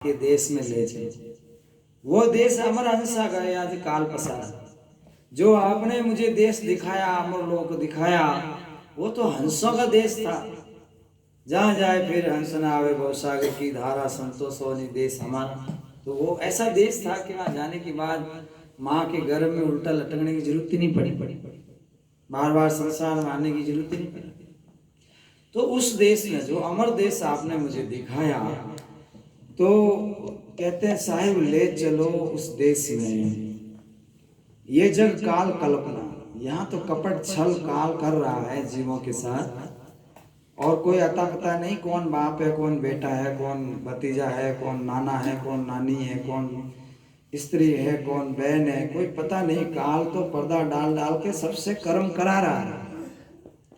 के देश में ले जाए। वो देश अमर हंसा गए आज काल पसारा। जो आपने मुझे देश दिखाया, अमर लोक दिखाया, वो तो हंसों का देश था। जहाँ जाए फिर हंस न आवे भवसागर की धारा, संतोष हो देश हमारा। तो वो ऐसा देश था कि वहाँ जाने के बाद माँ के गर्भ में उल्टा लटकने की जरूरत ही नहीं पड़ी, बार बार संसार में आने की जरूरत ही नहीं पड़ी। तो उस देश में जो अमर देश आपने मुझे दिखाया, तो कहते हैं साहिब ले चलो उस देश में। ये जग काल कल्पना, यहाँ तो कपट छल काल कर रहा है जीवों के साथ, और कोई अता पता नहीं कौन बाप है, कौन बेटा है, कौन भतीजा है, कौन नाना है, कौन नानी है, कौन स्त्री है, कौन बहन है, कोई पता नहीं। काल तो पर्दा डाल डाल के सबसे कर्म करा रहा है,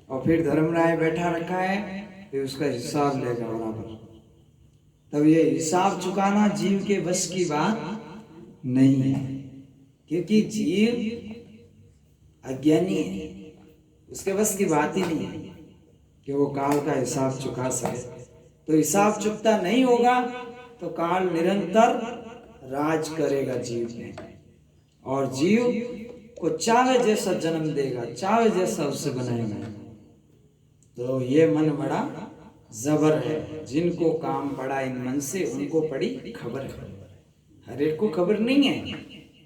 और फिर धर्मराय बैठा रखा है, फिर उसका हिसाब लेगा बराबर। तब ये हिसाब चुकाना जीव के बस की बात नहीं है, क्योंकि जीव अज्ञानी है, उसके बस की बात ही नहीं है कि वो काल का हिसाब चुका सके। तो हिसाब चुकता नहीं होगा तो काल निरंतर राज करेगा जीव में, और जीव को चाहे जैसा जन्म देगा, चाहे जैसा उसे बनाएगा। तो ये मन बड़ा जबर है, जिनको काम पड़ा इन मन से उनको पड़ी खबर है। हर एक को खबर नहीं है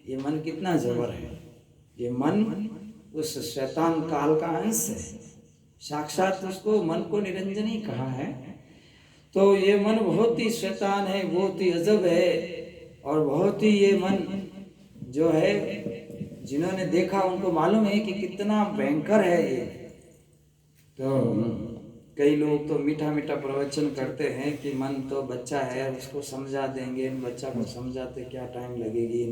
ये मन कितना जबर है। ये मन उस शैतान काल का अंश है, साक्षात उसको मन को निरंजन ही कहा है। तो ये मन बहुत ही शैतान है, बहुत ही अजब है, और बहुत ही ये मन जो है, जिन्होंने देखा उनको मालूम है कि कितना भयंकर है ये। तो कई लोग तो मीठा मीठा प्रवचन करते हैं कि मन तो बच्चा है, उसको समझा देंगे। इन बच्चा को समझाते क्या टाइम लगेगी।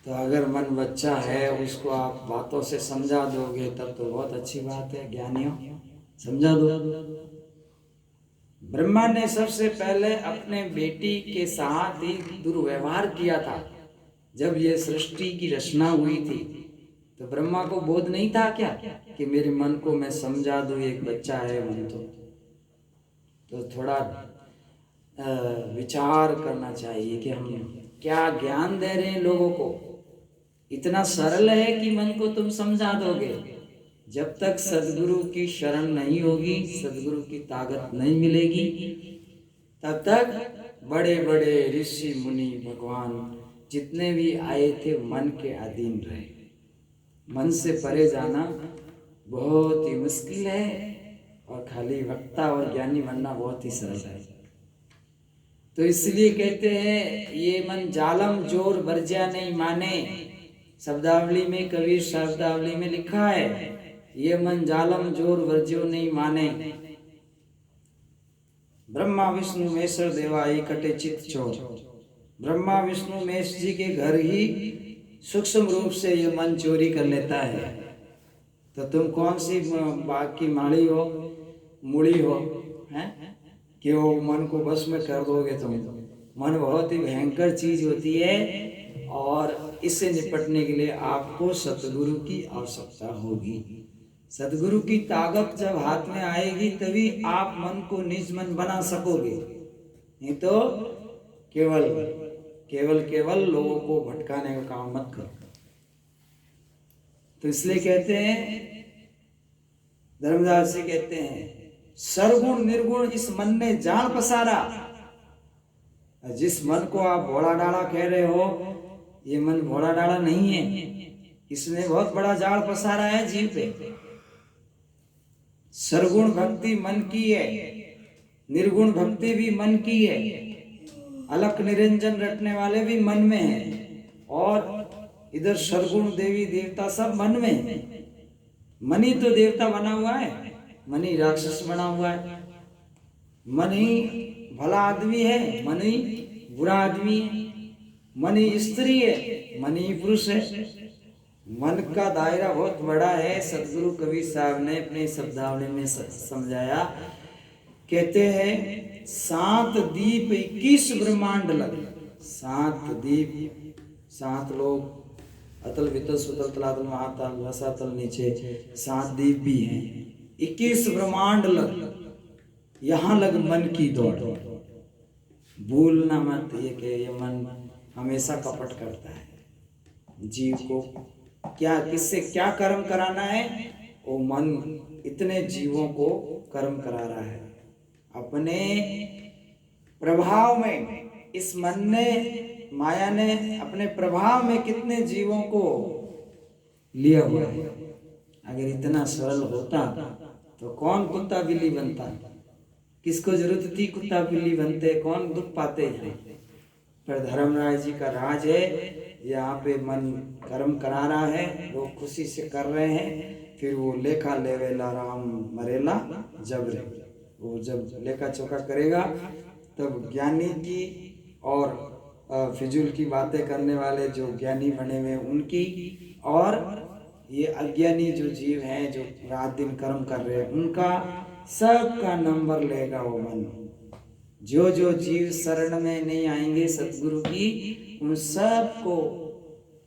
तो अगर मन बच्चा है, उसको आप बातों से समझा दोगे तब तो बहुत अच्छी बात है। ज्ञानियों समझा दो। ब्रह्मा ने सबसे पहले अपने बेटी के साथ ही दुर्व्यवहार किया था। जब ये सृष्टि की रचना हुई थी तो ब्रह्मा को बोध नहीं था क्या कि मेरे मन को मैं समझा दूं, एक बच्चा है मन। तो थोड़ा विचार करना चाहिए कि हम क्या ज्ञान दे रहे हैं लोगों को। इतना सरल है कि मन को तुम समझा दोगे। जब तक सदगुरु की शरण नहीं होगी, सदगुरु की ताकत नहीं मिलेगी, तब तक बड़े बड़े ऋषि मुनि भगवान जितने भी आए थे मन के अधीन रहे। मन से परे जाना बहुत ही मुश्किल है, और खाली वक्ता और ज्ञानी बनना बहुत ही सरल है। तो इसलिए कहते हैं ये मन जालम जोर बरजा नहीं माने। शब्दावली में, कबीर शब्दावली में लिखा है, ये मन जालम जोर वर्ज्यो नहीं माने। ब्रह्मा विष्णु महेश्वर देवा इकट्ठे चित चोर। ब्रह्मा विष्णु महेश जी के घर ही सूक्ष्म रूप से ये मन चोरी कर लेता है। तो तुम कौन सी बाग की माली हो, मूली हो, हैं कि वो मन को बस में कर दोगे तुम। मन बहुत ही भयंकर चीज होती है, और इससे निपटने के लिए आपको सतगुरु की आवश्यकता होगी। सतगुरु की ताकत जब हाथ में आएगी तभी आप मन को निज मन बना सकोगे, नहीं तो केवल केवल केवल लोगों को भटकाने का काम मत करो। तो इसलिए कहते हैं, धर्मदास जी कहते हैं, सर्वगुण निर्गुण इस मन ने जाल पसारा। जिस मन को आप भोला डाला कह रहे हो, ये मन भोला डाला नहीं है, इसने बहुत बड़ा जाल पसारा है जीव पे। सर्वगुण भक्ति मन की है, निर्गुण भक्ति भी मन की है, अलख निरंजन रटने वाले भी मन में है, और इधर सर्वगुण देवी देवता सब मन में है। मन ही तो देवता बना हुआ है, मन ही राक्षस बना हुआ है। मन ही भला आदमी है, मन ही बुरा आदमी है। मन ही स्त्री है, मन ही पुरुष है। मन का दायरा बहुत बड़ा है। सतगुरु कबीर साहब ने अपने शब्दावली में समझाया, कहते हैं 7 दीप 21 ब्रह्मांड लग। 7 दीप, 7 लोग, अतल वितल सुतल तलातल महातल रसातल नीचे, 7 दीप भी हैं। 21 ब्रह्मांड लग, यहाँ लग मन की दौड़। भूलना मत ये कि ये मन हमेशा कपट करता है। जीव को क्या किससे क्या कर्म कराना है, वो मन इतने जीवों को कर्म करा रहा है अपने प्रभाव में। इस मन ने, माया ने अपने प्रभाव में कितने जीवों को लिया हुआ है। अगर इतना सरल होता तो कौन कुत्ता बिल्ली बनता? किसको जरूरत थी कुत्ता बिल्ली बनते? कौन दुख पाते हैं? पर धर्मराज जी का राज है, यहाँ पे मन कर्म करा रहा है, लोग खुशी से कर रहे हैं। फिर वो लेखा लेवेला राम मरेला जबरे, वो जब लेखा चौका करेगा तब ज्ञानी की और फिजूल की बातें करने वाले जो ज्ञानी बने हुए उनकी, और ये अज्ञानी जो जीव हैं जो रात दिन कर्म कर रहे हैं उनका, सबका नंबर लेगा वो मन। जो जो जीव शरण में नहीं आएंगे सतगुरु की, उन सब को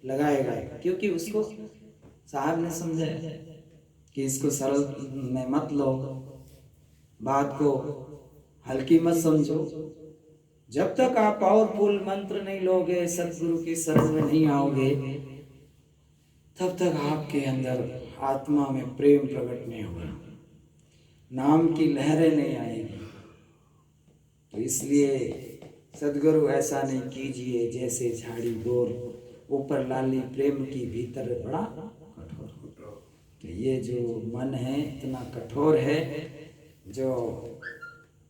लगाएगा। क्योंकि उसको साहब ने समझाया कि इसको सरल में मत लो, बात को हल्की मत समझो। जब तक आप पावरफुल मंत्र नहीं लोगे, सतगुरु की शरण में नहीं आओगे, तब तक आपके अंदर आत्मा में प्रेम प्रकट नहीं होगा, नाम की लहरें नहीं आएगी। तो इसलिए सदगुरु ऐसा नहीं कीजिए जैसे झाड़ी डोर, ऊपर लाली प्रेम की भीतर बड़ा कठोर। तो ये जो मन है इतना कठोर है, जो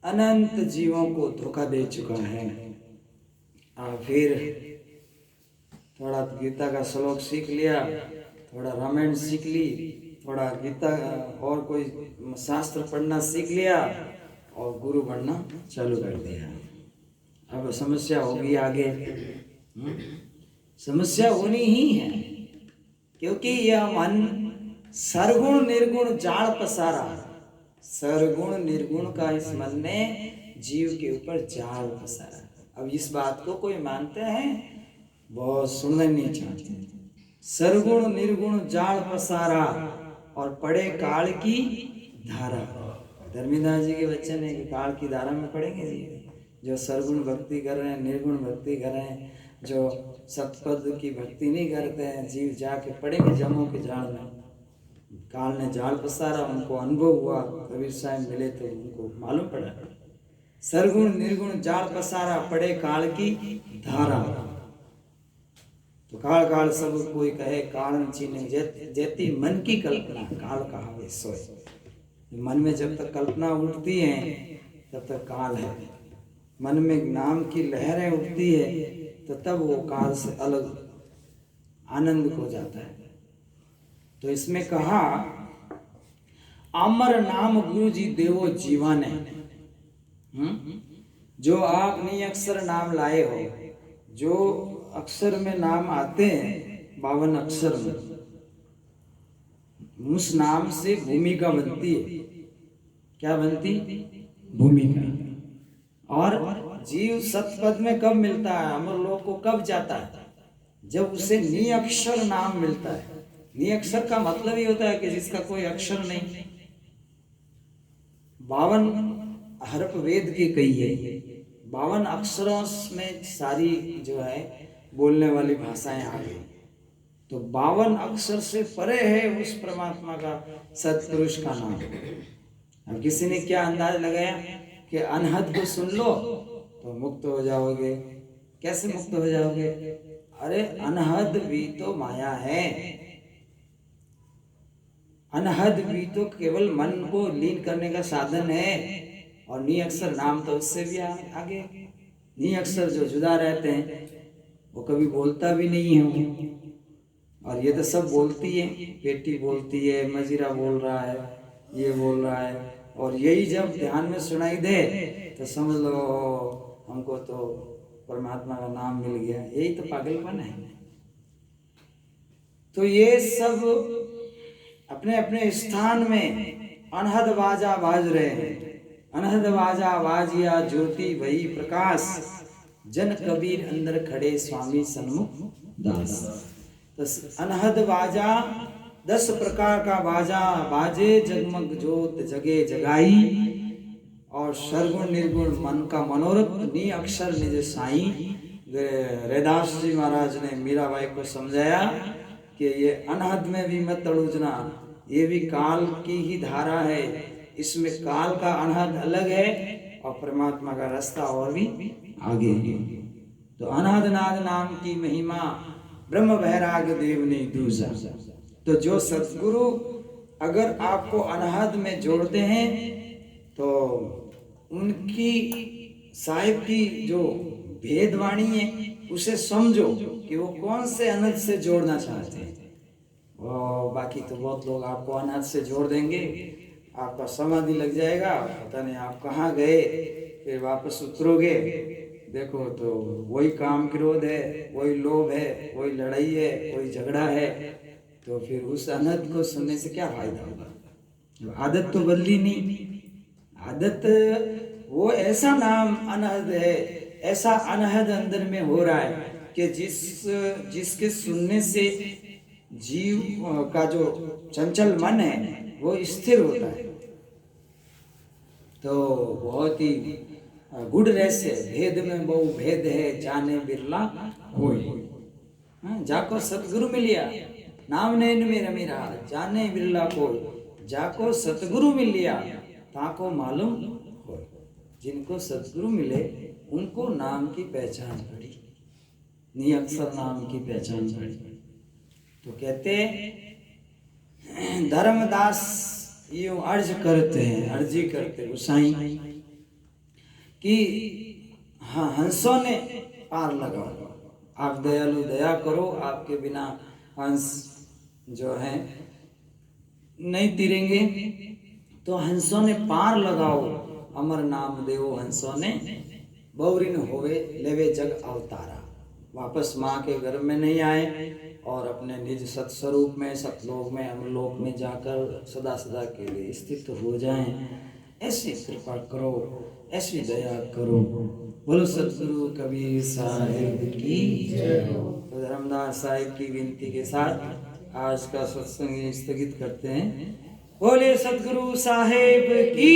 अनंत जीवों को धोखा दे चुका है। फिर थोड़ा गीता का श्लोक सीख लिया, थोड़ा रामायण सीख ली, थोड़ा गीता और कोई शास्त्र पढ़ना सीख लिया और गुरु बनना चालू कर दिया। अब समस्या होगी आगे, समस्या होनी ही है, क्योंकि यह मन सरगुण निर्गुण जाल पसारा। सरगुण निर्गुण का इस मन ने जीव के ऊपर जाल पसारा। अब इस बात को कोई मानते हैं? बहुत सुनना नहीं चाहते। सरगुण निर्गुण जाल पसारा और पड़े काल की धारा। धर्मीदास जी के वचन है कि काल की धारा में पड़ेंगे जी। जो सरगुण भक्ति कर रहे हैं, निर्गुण भक्ति कर रहे हैं, जो सतपद की भक्ति नहीं करते हैं, जीव जाके पड़ेंगे जमों के जाल में। काल ने जाल पसारा, उनको अनुभव हुआ, कबीर साहब मिले तो उनको मालूम पड़ा। सरगुण निर्गुण जाल पसारा, पड़े काल की धारा। तो काल काल सब कोई कहे कारण चीने जेती मन की कल्पना काल कहावे सोए। मन में जब तक कल्पना उठती है तब तक काल है। मन में नाम की लहरें उठती है तो तब वो काल से अलग आनंद हो जाता है। तो इसमें कहा अमर नाम गुरु जी देवो जीवाने। जो आप निअक्षर नाम लाए हो, जो अक्षर में नाम आते हैं 52 अक्षर में, उस नाम से भूमिका बनती है। क्या बनती? भूमिका। और जीव सतपद में कब मिलता है, अमर लोक को कब जाता है? जब उसे निअक्षर नाम मिलता है। निअक्षर का मतलब ही होता है कि जिसका कोई अक्षर नहीं। 52 हर्फ वेद के कहिए, 52 अक्षरों में सारी जो है बोलने वाली भाषाएं आ गई। तो 52 अक्षर से परे है उस परमात्मा का, सत्पुरुष का नाम। अब किसी ने क्या अंदाज लगाया कि अनहद को सुन लो तो मुक्त हो जाओगे। कैसे मुक्त हो जाओगे? अरे अनहद भी तो माया है। अनहद भी तो केवल मन को लीन करने का साधन है, और निअक्षर नाम तो उससे भी आगे। निअक्षर जो जुदा रहते हैं वो कभी बोलता भी नहीं है, और ये तो सब बोलती है। पेटी बोलती है, मजीरा बोल रहा है, ये बोल रहा है, और यही जब ध्यान में सुनाई दे तो समझ लो हमको तो परमात्मा का नाम मिल गया। यही तो पागलपन है। तो ये सब अपने अपने स्थान में अनहद बाजा बाज रहे हैं। अनहद बाजा बाजिया ज्योति भई प्रकाश, जन कबीर अंदर खड़े स्वामी सन्मुख दास। तो अनहद बाजा 10 प्रकार का बाजा बाजे, जगमग जोत जगे जगाई, और सर्वगुण निर्गुण मन का मनोरथ नी अक्षर निज साईं। रैदास जी महाराज ने मीराबाई को समझाया कि ये अनहद में भी मत तड़ूजना, ये भी काल की ही धारा है, इसमें काल का अनहद अलग है और परमात्मा का रास्ता और भी आगे है। तो अनहद नाद नाम की महिमा ब्रह्म वैराग देव ने दूजा। तो जो सतगुरु अगर आपको अनहद में जोड़ते हैं तो उनकी साहिब की जो भेदवाणी है उसे समझो कि वो कौन से अनहद से जोड़ना चाहते हैं। और बाकी तो बहुत लोग आपको अनहद से जोड़ देंगे, आपका समाधि लग जाएगा, पता नहीं आप कहाँ गए, फिर वापस उतरोगे देखो तो वही काम क्रोध है, वही लोभ है, वही लड़ाई है, वही झगड़ा है। तो फिर उस अनहद को सुनने से क्या फायदा होगा। आदत तो बदली नहीं, आदत वो ऐसा नाम अनहद है, ऐसा अनहद अंदर में हो रहा है कि जिसके सुनने से जीव का जो चंचल मन है वो स्थिर होता है। तो बहुत ही गुड रहस्य, भेद में बहु भेद है जाने बिरला होई। जाको सतगुरु मिलिया नाम नैन में रमी रहा, जाने बिरला कोई, जाको सतगुरु मिल लिया ताको मालूम हो। जिनको सतगुरु मिले उनको नाम की पहचान पड़ी, निअक्षर नाम की पहचान पड़ी। तो कहते धर्मदास यूं अर्ज करते हैं, अर्जी करते गोसाई कि हाँ हंसों ने पार लगाओ, आप दयालु दया करो, आपके बिना हंस जो है नहीं तिरेंगे। तो हंसों ने पार लगाओ, अमर नाम देवो हंसों ने बौरिन होवे लेवे जग अवतारा। वापस माँ के गर्भ में नहीं आए और अपने निज सत्स्वरूप में सतलोक में अमरलोक में जाकर सदा सदा के लिए स्थित हो जाएं। ऐसी कृपा करो, ऐसी दया करो। बोलो सतगुरु कबीर साहिब की जय हो। तो धर्मदास साहिब की विनती के साथ आज का सत्संग स्थगित करते हैं। बोले सतगुरु साहिब की।